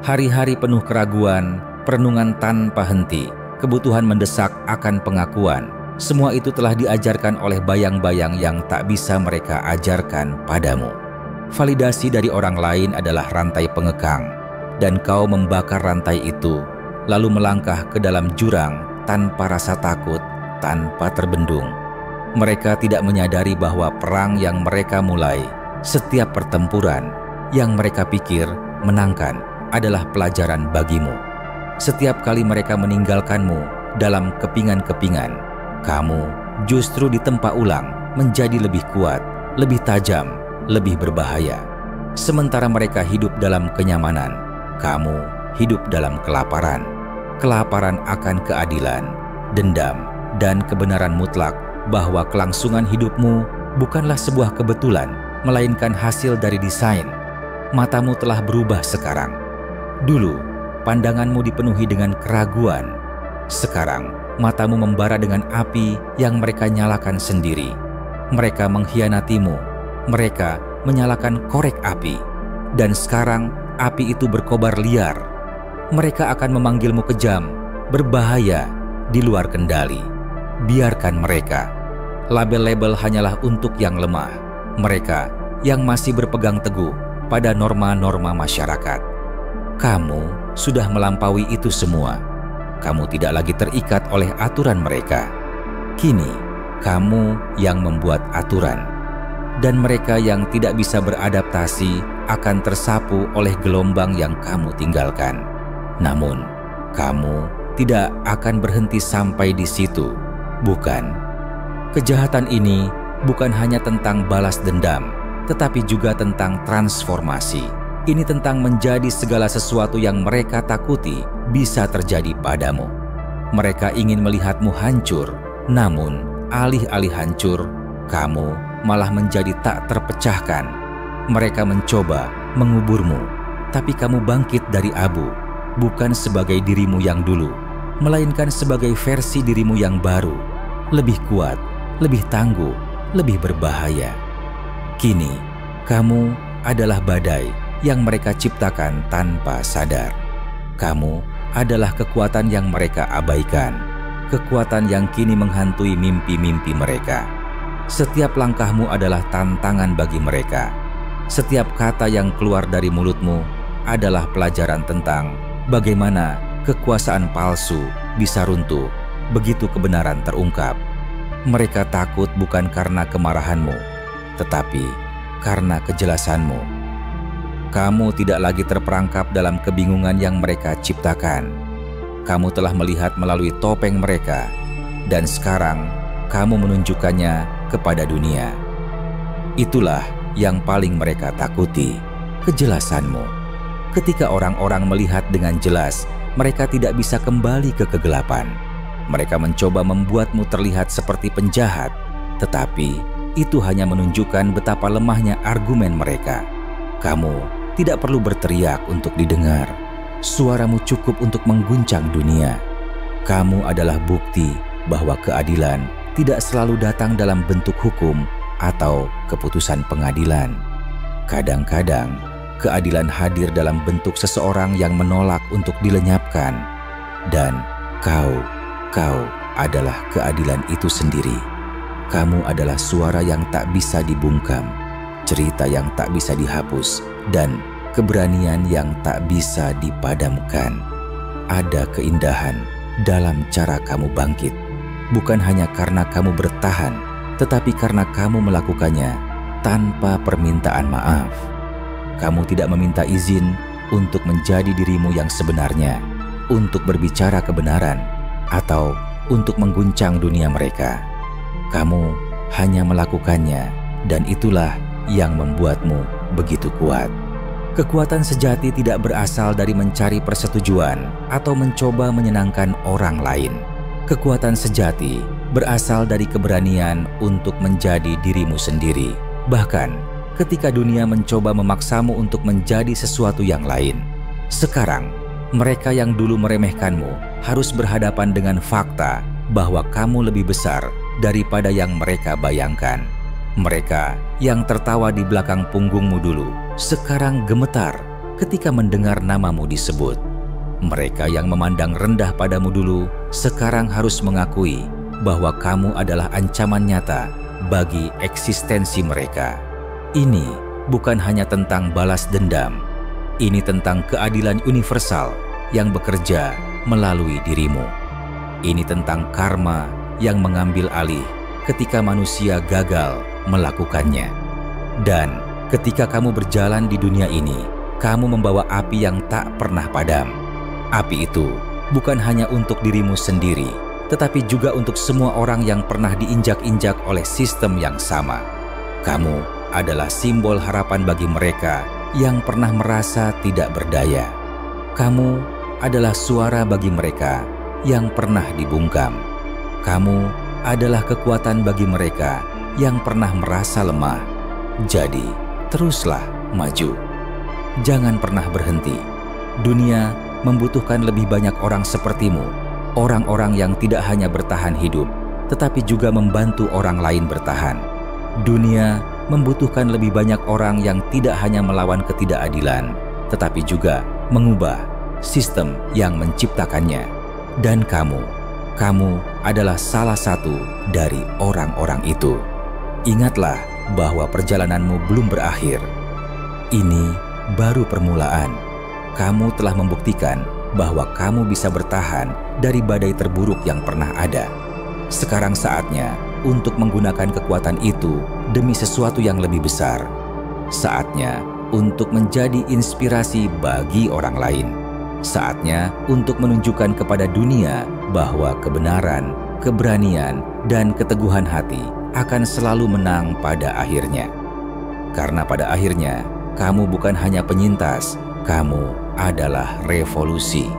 Hari-hari penuh keraguan, perenungan tanpa henti, kebutuhan mendesak akan pengakuan. Semua itu telah diajarkan oleh bayang-bayang yang tak bisa mereka ajarkan padamu. Validasi dari orang lain adalah rantai pengekang, dan kau membakar rantai itu, lalu melangkah ke dalam jurang tanpa rasa takut, tanpa terbendung. Mereka tidak menyadari bahwa perang yang mereka mulai, setiap pertempuran yang mereka pikir menangkan, adalah pelajaran bagimu. Setiap kali mereka meninggalkanmu dalam kepingan-kepingan, kamu justru ditempa ulang menjadi lebih kuat, lebih tajam, lebih berbahaya. Sementara mereka hidup dalam kenyamanan, kamu hidup dalam kelaparan. Kelaparan akan keadilan, dendam, dan kebenaran mutlak bahwa kelangsungan hidupmu bukanlah sebuah kebetulan, melainkan hasil dari desain. Matamu telah berubah sekarang. Dulu, pandanganmu dipenuhi dengan keraguan. Sekarang, matamu membara dengan api yang mereka nyalakan sendiri. Mereka mengkhianatimu. Mereka menyalakan korek api. Dan sekarang, api itu berkobar liar. Mereka akan memanggilmu kejam, berbahaya, di luar kendali. Biarkan mereka. Label-label hanyalah untuk yang lemah. Mereka yang masih berpegang teguh pada norma-norma masyarakat. Kamu sudah melampaui itu semua. Kamu tidak lagi terikat oleh aturan mereka. Kini, kamu yang membuat aturan. Dan mereka yang tidak bisa beradaptasi akan tersapu oleh gelombang yang kamu tinggalkan. Namun, kamu tidak akan berhenti sampai di situ. Bukan. Kejahatan ini bukan hanya tentang balas dendam, tetapi juga tentang transformasi. Ini tentang menjadi segala sesuatu yang mereka takuti bisa terjadi padamu. Mereka ingin melihatmu hancur, namun alih-alih hancur, kamu malah menjadi tak terpecahkan. Mereka mencoba menguburmu, tapi kamu bangkit dari abu, bukan sebagai dirimu yang dulu, melainkan sebagai versi dirimu yang baru, lebih kuat, lebih tangguh, lebih berbahaya. Kini, kamu adalah badai yang mereka ciptakan tanpa sadar. Kamu adalah kekuatan yang mereka abaikan, kekuatan yang kini menghantui mimpi-mimpi mereka. Setiap langkahmu adalah tantangan bagi mereka. Setiap kata yang keluar dari mulutmu adalah pelajaran tentang bagaimana kekuasaan palsu bisa runtuh begitu kebenaran terungkap. Mereka takut bukan karena kemarahanmu, tetapi karena kejelasanmu. Kamu tidak lagi terperangkap dalam kebingungan yang mereka ciptakan. Kamu telah melihat melalui topeng mereka, dan sekarang kamu menunjukkannya kepada dunia. Itulah yang paling mereka takuti, kejelasanmu. Ketika orang-orang melihat dengan jelas, mereka tidak bisa kembali ke kegelapan. Mereka mencoba membuatmu terlihat seperti penjahat, tetapi itu hanya menunjukkan betapa lemahnya argumen mereka. Kamu tidak perlu berteriak untuk didengar. Suaramu cukup untuk mengguncang dunia. Kamu adalah bukti bahwa keadilan tidak selalu datang dalam bentuk hukum atau keputusan pengadilan. Kadang-kadang, keadilan hadir dalam bentuk seseorang yang menolak untuk dilenyapkan. Dan kau adalah keadilan itu sendiri. Kamu adalah suara yang tak bisa dibungkam, cerita yang tak bisa dihapus, dan keberanian yang tak bisa dipadamkan. Ada keindahan dalam cara kamu bangkit, bukan hanya karena kamu bertahan, tetapi karena kamu melakukannya tanpa permintaan maaf. Kamu tidak meminta izin untuk menjadi dirimu yang sebenarnya, untuk berbicara kebenaran, atau untuk mengguncang dunia mereka. Kamu hanya melakukannya, dan itulah yang membuatmu begitu kuat. Kekuatan sejati tidak berasal dari mencari persetujuan atau mencoba menyenangkan orang lain. Kekuatan sejati berasal dari keberanian untuk menjadi dirimu sendiri, bahkan ketika dunia mencoba memaksamu untuk menjadi sesuatu yang lain. Sekarang, mereka yang dulu meremehkanmu harus berhadapan dengan fakta bahwa kamu lebih besar daripada yang mereka bayangkan. Mereka yang tertawa di belakang punggungmu dulu, sekarang gemetar ketika mendengar namamu disebut. Mereka yang memandang rendah padamu dulu sekarang harus mengakui bahwa kamu adalah ancaman nyata bagi eksistensi mereka. Ini bukan hanya tentang balas dendam. Ini tentang keadilan universal yang bekerja melalui dirimu. Ini tentang karma yang mengambil alih ketika manusia gagal melakukannya. Dan ketika kamu berjalan di dunia ini, kamu membawa api yang tak pernah padam. Api itu bukan hanya untuk dirimu sendiri, tetapi juga untuk semua orang yang pernah diinjak-injak oleh sistem yang sama. Kamu adalah simbol harapan bagi mereka yang pernah merasa tidak berdaya. Kamu adalah suara bagi mereka yang pernah dibungkam. Kamu adalah kekuatan bagi mereka yang pernah merasa lemah. Jadi, teruslah maju. Jangan pernah berhenti. Dunia membutuhkan lebih banyak orang sepertimu, orang-orang yang tidak hanya bertahan hidup, tetapi juga membantu orang lain bertahan. Dunia membutuhkan lebih banyak orang yang tidak hanya melawan ketidakadilan, tetapi juga mengubah sistem yang menciptakannya. Dan kamu adalah salah satu dari orang-orang itu. Ingatlah bahwa perjalananmu belum berakhir. Ini baru permulaan. Kamu telah membuktikan bahwa kamu bisa bertahan dari badai terburuk yang pernah ada. Sekarang saatnya untuk menggunakan kekuatan itu demi sesuatu yang lebih besar. Saatnya untuk menjadi inspirasi bagi orang lain. Saatnya untuk menunjukkan kepada dunia bahwa kebenaran, keberanian, dan keteguhan hati akan selalu menang pada akhirnya. Karena pada akhirnya, kamu bukan hanya penyintas, kamu adalah revolusi.